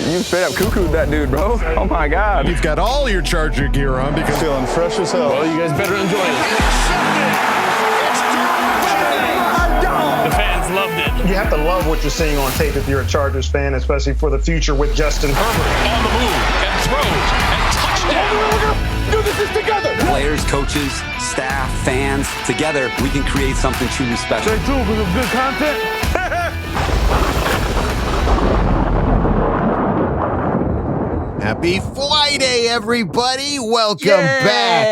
You straight up cuckooed that dude, bro. Oh my God. You've got all your Charger gear on because Feeling fresh as hell. Well, you guys better enjoy it. The fans loved it. You have to love what you're seeing on tape if you're a Chargers fan, especially for the future with Justin Herbert. On the move and throws and touchdown. Do this together. Players, coaches, staff, fans, together we can create something truly special. Stay tuned for some good content. Happy Friday, everybody. Welcome back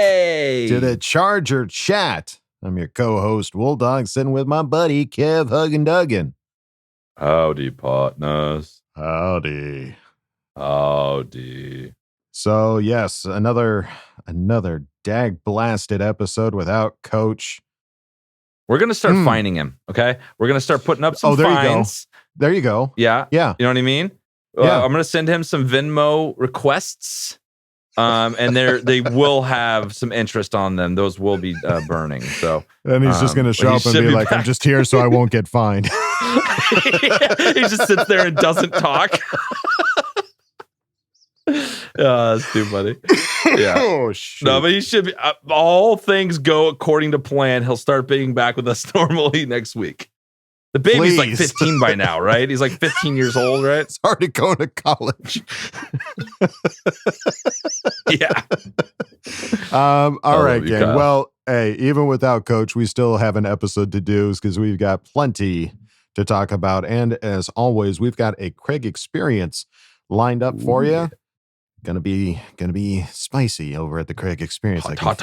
to the Charger Chat. I'm your co-host, Wolldog, sitting with my buddy, Kev Huggin Duggan. Howdy, partners. Howdy. Howdy. So, yes, another dag-blasted episode without Coach. We're going to start finding him, okay? We're going to start putting up some fines. There you go. Yeah. Yeah. You know what I mean? Yeah. I'm going to send him some Venmo requests, and they will have some interest on them. Those will be burning. So, and he's just going to show up and be like, I'm just here so I won't get fined. He just sits there and doesn't talk. That's too funny. Yeah. Oh, shoot. No, but he should be. All things go according to plan. He'll start being back with us normally next week. The baby's like 15 by now, right? He's like 15 years old, right? It's already going to college. Yeah. All right, gang. Kyle. Well, hey, even without Coach, we still have an episode to do because we've got plenty to talk about. And as always, we've got a Craig experience lined up for you. Gonna be spicy over at the Craig experience. Hot.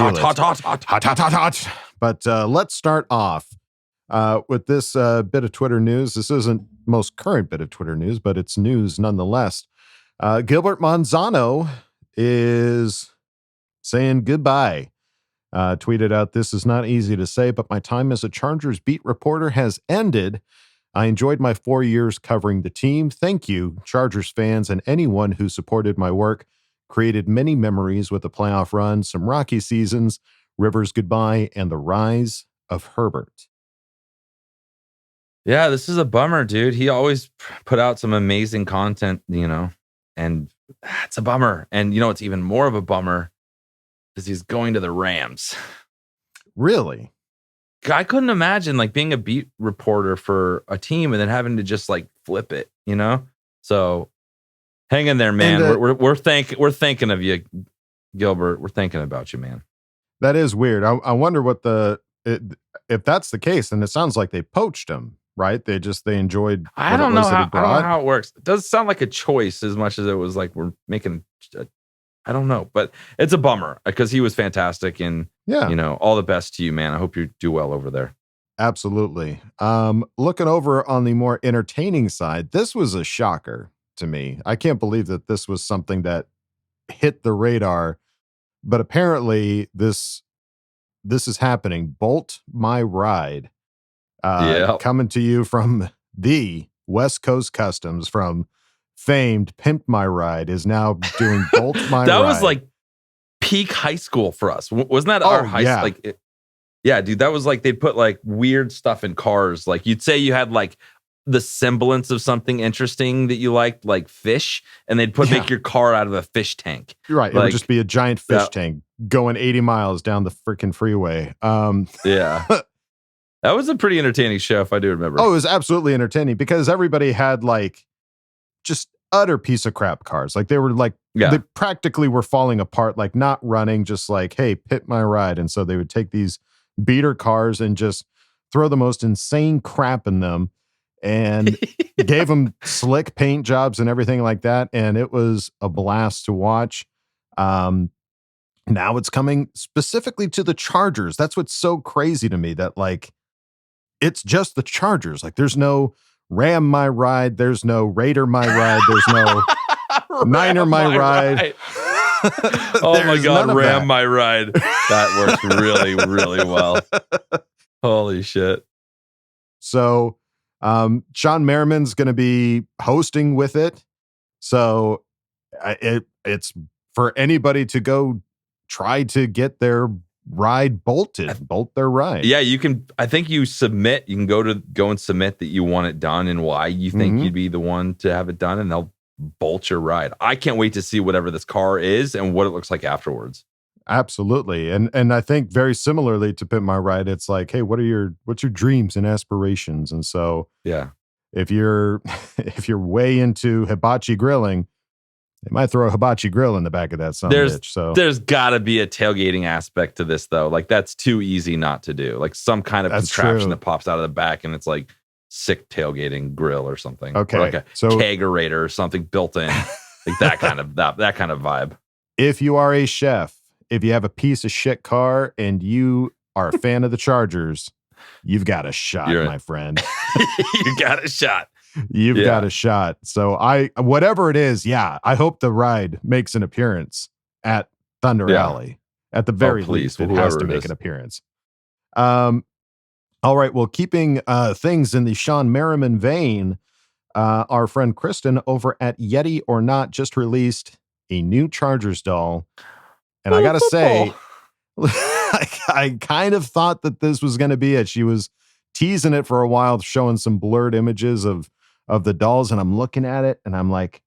But let's start off with this bit of Twitter news. This isn't most current bit of Twitter news, but it's news nonetheless. Gilbert Manzano is saying goodbye. Tweeted out, "This is not easy to say, but my time as a Chargers beat reporter has ended. I enjoyed my 4 years covering the team. Thank you, Chargers fans, and anyone who supported my work. Created many memories with a playoff run, some rocky seasons, Rivers goodbye, and the rise of Herbert." Yeah, this is a bummer, dude. He always put out some amazing content, and it's a bummer. And it's even more of a bummer because he's going to the Rams. Really? I couldn't imagine being a beat reporter for a team and then having to just flip it, So hang in there, man. And, we're thinking of you, Gilbert. We're thinking about you, man. That is weird. I wonder what if that's the case, then it sounds like they poached him, right? They enjoyed. I don't know how it works. It does sound like a choice as much as it was like we're making. I don't know, but it's a bummer because he was fantastic, and all the best to you, man. I hope you do well over there. Absolutely. Looking over on the more entertaining side, this was a shocker to me. I can't believe that this was something that hit the radar, but apparently this is happening. Bolt My Ride, coming to you from the West Coast Customs from famed Pimp My Ride, is now doing Bolt My Ride. That was like peak high school for us. Wasn't that our high school? Yeah, dude, that was they'd put weird stuff in cars. You'd say you had the semblance of something interesting that you liked, like fish, and they'd make your car out of a fish tank. Right. It would just be a giant fish tank going 80 miles down the freaking freeway. Yeah. That was a pretty entertaining show, if I do remember. Oh, it was absolutely entertaining because everybody had just utter piece of crap cars. They were they practically were falling apart, not running, just hey, Pimp My Ride. And so they would take these beater cars and just throw the most insane crap in them and gave them slick paint jobs and everything like that. And it was a blast to watch. Now it's coming specifically to the Chargers. That's what's so crazy to me, that it's just the Chargers. There's no Ram My Ride. There's no Raider My Ride. There's no Niner My Ride. Oh my God, Ram My Ride. That works really, really well. Holy shit. So Shawne Merriman's going to be hosting with it. So it's for anybody to go try to get their ride bolt their ride. Yeah, you can. I think you submit. You can go and submit that you want it done and why you think you'd be the one to have it done, and they'll bolt your ride. I can't wait to see whatever this car is and what it looks like afterwards. Absolutely. And I think very similarly to Pimp My Ride, it's like, hey, what's your dreams and aspirations? And so yeah, if you're way into hibachi grilling, they might throw a hibachi grill in the back of that bitch. So there's gotta be a tailgating aspect to this though. Like that's too easy not to do. Like some kind of contraption that pops out of the back and it's like sick tailgating grill or something. Okay. Or like a kegerator or something built in. Like that kind of that kind of vibe. If you are a chef, if you have a piece of shit car and you are a fan of the Chargers, you've got a shot, my friend. You got a shot. You've got a shot. So whatever it is, I hope the ride makes an appearance at Thunder Alley. At the very least, it has to make an appearance. All right. Well, keeping things in the Shawne Merriman vein, our friend Kristen over at Yeti or Not just released a new Chargers doll. And I got to say, I kind of thought that this was going to be it. She was teasing it for a while, showing some blurred images of the dolls. And I'm looking at it and I'm like,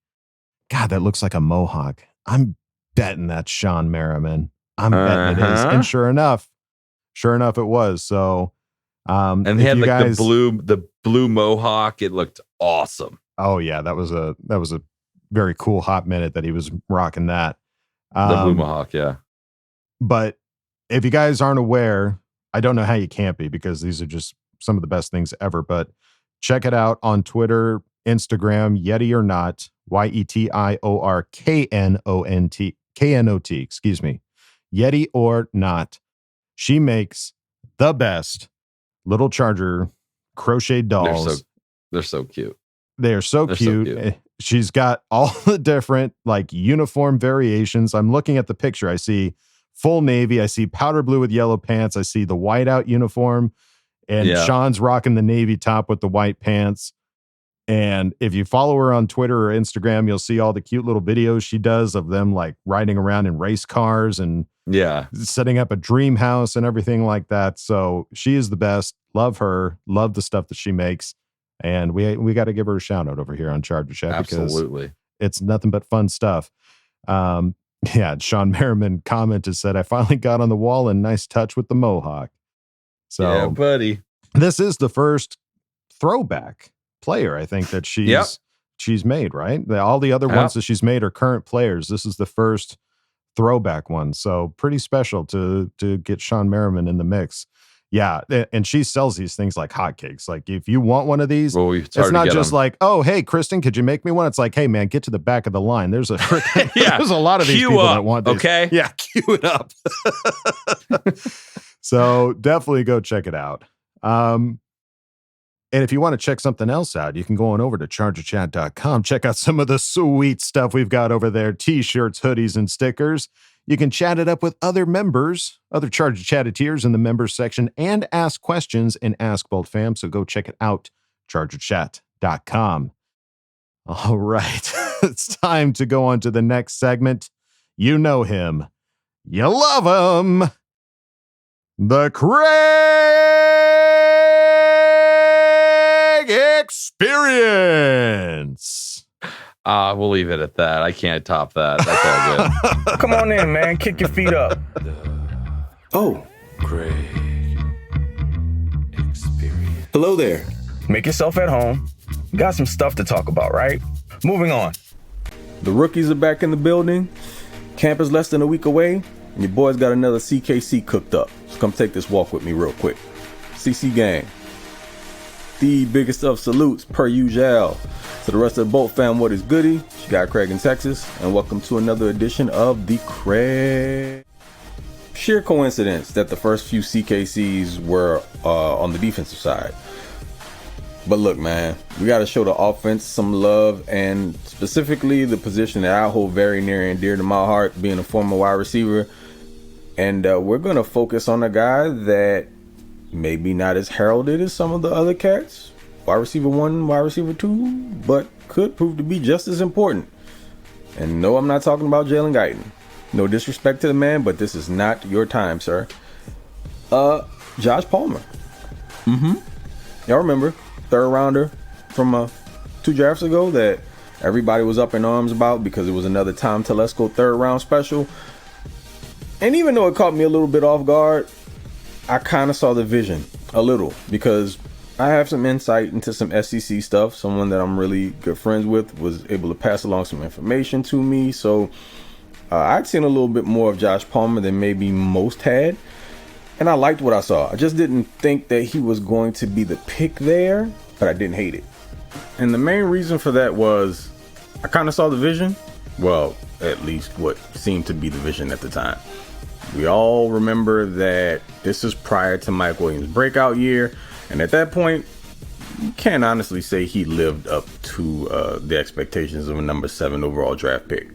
God, that looks like a mohawk. I'm betting that's Shawne Merriman. I'm betting it is. And sure enough it was. So, and they had like the blue mohawk. It looked awesome. Oh yeah. That was a very cool hot minute that he was rocking that. The blue mohawk, yeah. But if you guys aren't aware, I don't know how you can't be because these are just some of the best things ever. But check it out on Twitter, Instagram, Yeti or Not, YETIORKNOT, excuse me. Yeti or Not. She makes the best little Charger crocheted dolls. They're so cute. They're so cute. She's got all the different like uniform variations. I'm looking at the picture. I see full navy. I see powder blue with yellow pants. I see the whiteout uniform, and Sean's rocking the navy top with the white pants. And if you follow her on Twitter or Instagram, you'll see all the cute little videos she does of them like riding around in race cars and setting up a dream house and everything like that. So she is the best. Love her. Love the stuff that she makes. And we got to give her a shout out over here on Charger Chat because it's nothing but fun stuff. Shawne Merriman commented, said, I finally got on the wall and nice touch with the mohawk. So yeah, buddy. This is the first throwback player, I think, that she's made, right? All the other ones that she's made are current players. This is the first throwback one. So pretty special to get Shawne Merriman in the mix. Yeah, and she sells these things like hotcakes. Like, if you want one of these, it's not just like, oh, hey, Kristen, could you make me one? It's like, hey, man, get to the back of the line. There's a there's a lot of these people that want these. Okay, yeah, cue it up. So definitely go check it out. And if you want to check something else out, you can go on over to chargerchat.com. Check out some of the sweet stuff we've got over there: t-shirts, hoodies, and stickers. You can chat it up with other members, other Charger Chatteteers in the members section, and ask questions in Ask Bolt Fam. So go check it out, chargerchat.com. All right. It's time to go on to the next segment. You know him. You love him. The Craig Experience. We'll leave it at that. I can't top that. That's all good. Come on in, man. Kick your feet up. Oh. Craig Experience. Hello there. Make yourself at home. Got some stuff to talk about, right? Moving on. The rookies are back in the building. Camp is less than a week away, and your boy's got another CKC cooked up. So come take this walk with me real quick. CC gang. The biggest of salutes per usual. To the rest of the Bolt fam, what is goody? You got Craig in Texas, and welcome to another edition of the Craig. Sheer coincidence that the first few CKCs were on the defensive side. But look, man, we got to show the offense some love, and specifically the position that I hold very near and dear to my heart, being a former wide receiver. And we're going to focus on a guy that maybe not as heralded as some of the other cats. Wide receiver 1, wide receiver 2, but could prove to be just as important. And no, I'm not talking about Jalen Guyton. No disrespect to the man, but this is not your time, sir. Josh Palmer. Y'all remember, third rounder from 2 drafts ago that everybody was up in arms about because it was another Tom Telesco 3rd round special. And even though it caught me a little bit off guard, I kind of saw the vision a little because I have some insight into some SEC stuff. Someone that I'm really good friends with was able to pass along some information to me. So I'd seen a little bit more of Josh Palmer than maybe most had. And I liked what I saw. I just didn't think that he was going to be the pick there, but I didn't hate it. And the main reason for that was I kind of saw the vision. Well, at least what seemed to be the vision at the time. We all remember that this is prior to Mike Williams' breakout year. And at that point, you can't honestly say he lived up to the expectations of a number 7 overall draft pick.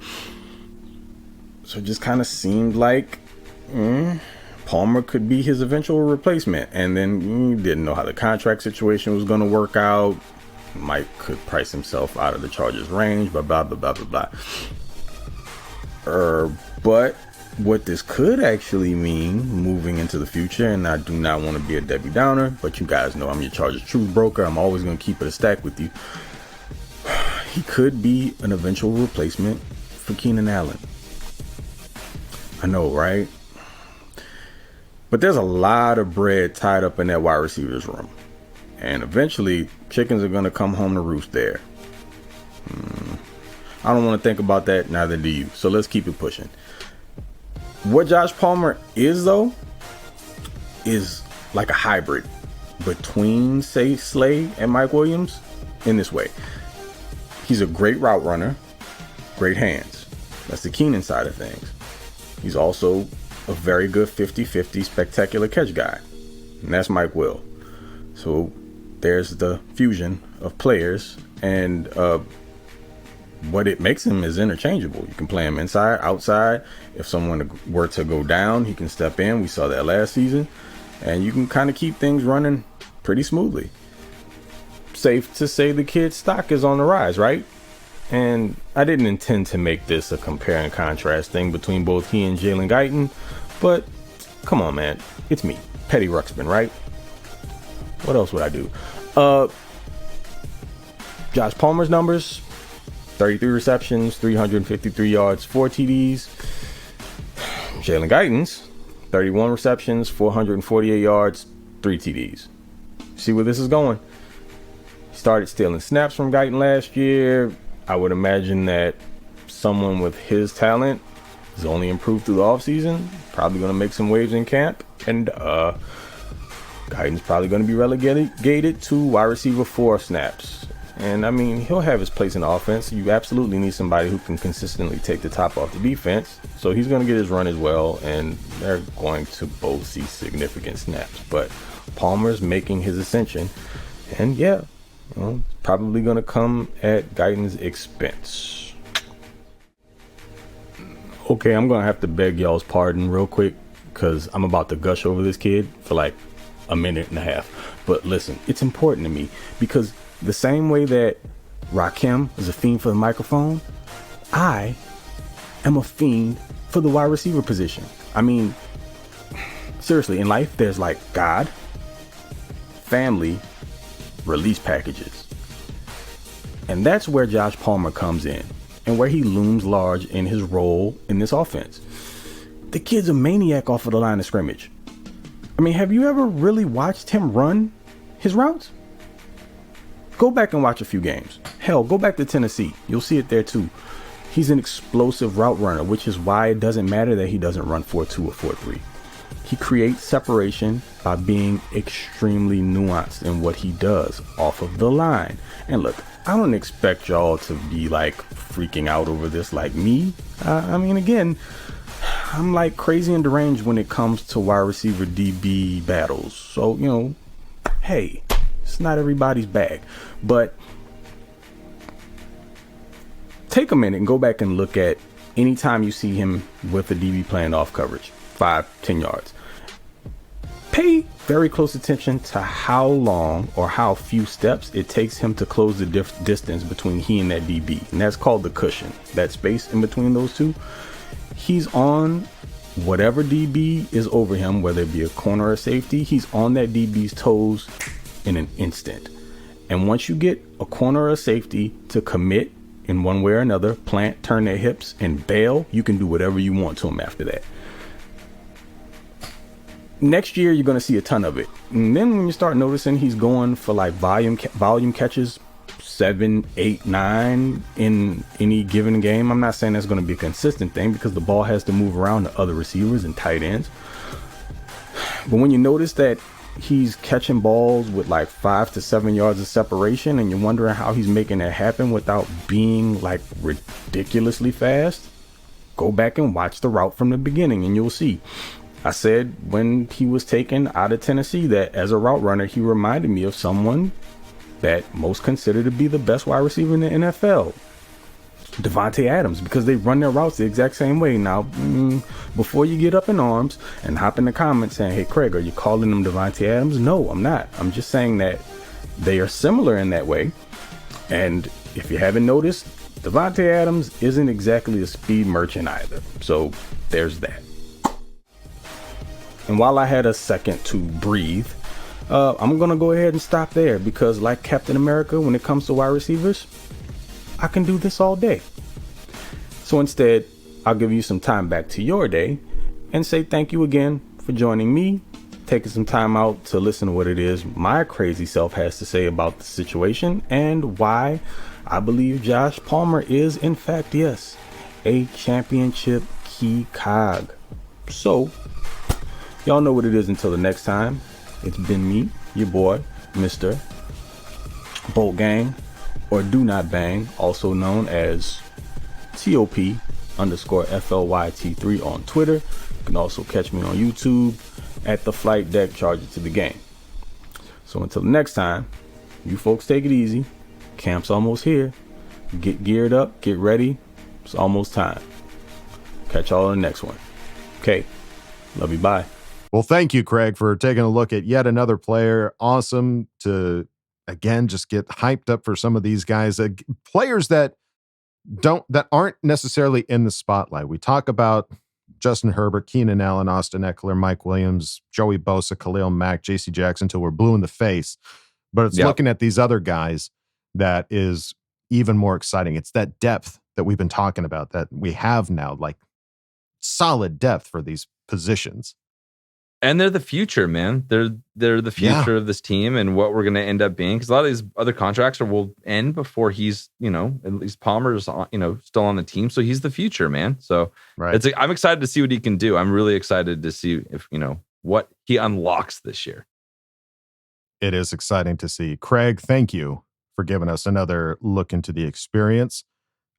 So it just kind of seemed like Palmer could be his eventual replacement. And then you didn't know how the contract situation was going to work out. Mike could price himself out of the Chargers range, blah, blah, blah, blah, blah, blah. But what this could actually mean moving into the future, and I do not want to be a Debbie Downer, but you guys know I'm your Chargers truth broker. I'm always going to keep it a stack with you. He could be an eventual replacement for Keenan Allen. I know, right? But there's a lot of bread tied up in that wide receivers room. And eventually, chickens are going to come home to roost there. I don't want to think about that, neither do you. So let's keep it pushing. What Josh Palmer is, though, is like a hybrid between, say, Slay and Mike Williams in this way. He's a great route runner, great hands. That's the Keenan side of things. He's also a very good 50-50 spectacular catch guy. And that's Mike Will. So there's the fusion of players, and what it makes him is interchangeable. You can play him inside, outside. If someone were to go down, he can step in. We saw that last season. And you can kind of keep things running pretty smoothly. Safe to say the kid's stock is on the rise, right? And I didn't intend to make this a compare and contrast thing between both he and Jalen Guyton. But come on, man. It's me, Petty Ruxpin, right? What else would I do? Josh Palmer's numbers: 33 receptions, 353 yards, 4 TDs. Jalen Guyton's 31 receptions, 448 yards, 3 TDs. See where this is going? He started stealing snaps from Guyton last year. I would imagine that someone with his talent is only improved through the offseason. Probably going to make some waves in camp. And Guyton's probably going to be relegated to wide receiver 4 snaps. And I mean, he'll have his place in the offense. You absolutely need somebody who can consistently take the top off the defense. So he's going to get his run as well, and they're going to both see significant snaps. But Palmer's making his ascension, and yeah, probably going to come at Guyton's expense. Okay, I'm going to have to beg y'all's pardon real quick because I'm about to gush over this kid for like a minute and a half. But listen, it's important to me because the same way that Rakim is a fiend for the microphone, I am a fiend for the wide receiver position. I mean, seriously, in life, there's like God, family, release packages. And that's where Josh Palmer comes in and where he looms large in his role in this offense. The kid's a maniac off of the line of scrimmage. I mean, have you ever really watched him run his routes? Go back and watch a few games. Hell, go back to Tennessee. You'll see it there too. He's an explosive route runner, which is why it doesn't matter that he doesn't run 4.2 or 4.3. He creates separation by being extremely nuanced in what he does off of the line. And look, I don't expect y'all to be like freaking out over this like me. I mean, again, I'm like crazy and deranged when it comes to wide receiver DB battles. So, hey, it's not everybody's bag. But take a minute and go back and look at any time you see him with a DB playing off coverage, 5-10 yards. Pay very close attention to how long or how few steps it takes him to close the distance between he and that DB. And that's called the cushion, that space in between those two. He's on whatever DB is over him, whether it be a corner or safety. He's on that DB's toes in an instant. And once you get a corner or safety to commit in one way or another, plant, turn their hips, and bail, you can do whatever you want to them after that. Next year, you're going to see a ton of it. And then when you start noticing he's going for like volume catches, 7, 8, 9 in any given game. I'm not saying that's going to be a consistent thing because the ball has to move around to other receivers and tight ends. But when you notice that he's catching balls with like 5 to 7 yards of separation and you're wondering how he's making that happen without being like ridiculously fast, go back and watch the route from the beginning and you'll see. I said when he was taken out of Tennessee that as a route runner, he reminded me of someone that most consider to be the best wide receiver in the NFL, Devontae Adams, because they run their routes the exact same way. Now, before you get up in arms and hop in the comments saying, hey, Craig, are you calling them Devontae Adams? No, I'm not. I'm just saying that they are similar in that way. And if you haven't noticed, Devontae Adams isn't exactly a speed merchant either. So there's that. And while I had a second to breathe, I'm going to go ahead and stop there because like Captain America, when it comes to wide receivers, I can do this all day. So instead, I'll give you some time back to your day and say thank you again for joining me, taking some time out to listen to what it is my crazy self has to say about the situation and why I believe Josh Palmer is, in fact, yes, a championship key cog. So, y'all know what it is until the next time. It's been me, your boy, Mr. Bolt Gang, or Do Not Bang, also known as TOP_FLYT3 on Twitter. You can also catch me on YouTube at the Flight Deck, Charge It to the Game. So until next time, you folks take it easy. Camp's almost here. Get geared up, get ready. It's almost time. Catch y'all on the next one. Okay. Love you. Bye. Well, thank you, Craig, for taking a look at yet another player. Awesome to, again, just get hyped up for some of these guys, players that aren't necessarily in the spotlight. We talk about Justin Herbert, Keenan Allen, Austin Eckler, Mike Williams, Joey Bosa, Khalil Mack, J.C. Jackson till we're blue in the face. But it's looking at these other guys that is even more exciting. It's that depth that we've been talking about that we have now, like solid depth for these positions. And they're the future, man. They're the future of this team and what we're going to end up being. Because a lot of these other contracts will end before he's, at least Palmer's, still on the team. So he's the future, man. So I'm excited to see what he can do. I'm really excited to see if, what he unlocks this year. It is exciting to see. Craig, thank you for giving us another look into the experience.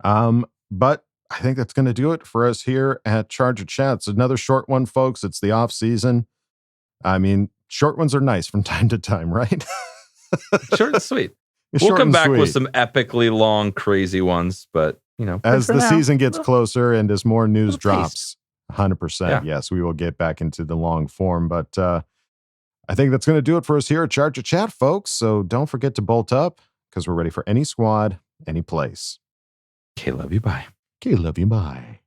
But I think that's going to do it for us here at Charger Chats. Another short one, folks. It's the off season. I mean, short ones are nice from time to time, right? Short and sweet. We'll come back with some epically long, crazy ones, but as the season gets closer and as more news drops, 100%, yes, we will get back into the long form. But I think that's going to do it for us here at Charger Chat, folks. So don't forget to bolt up because we're ready for any squad, any place. Okay, love you. Bye. Okay, love you. Bye.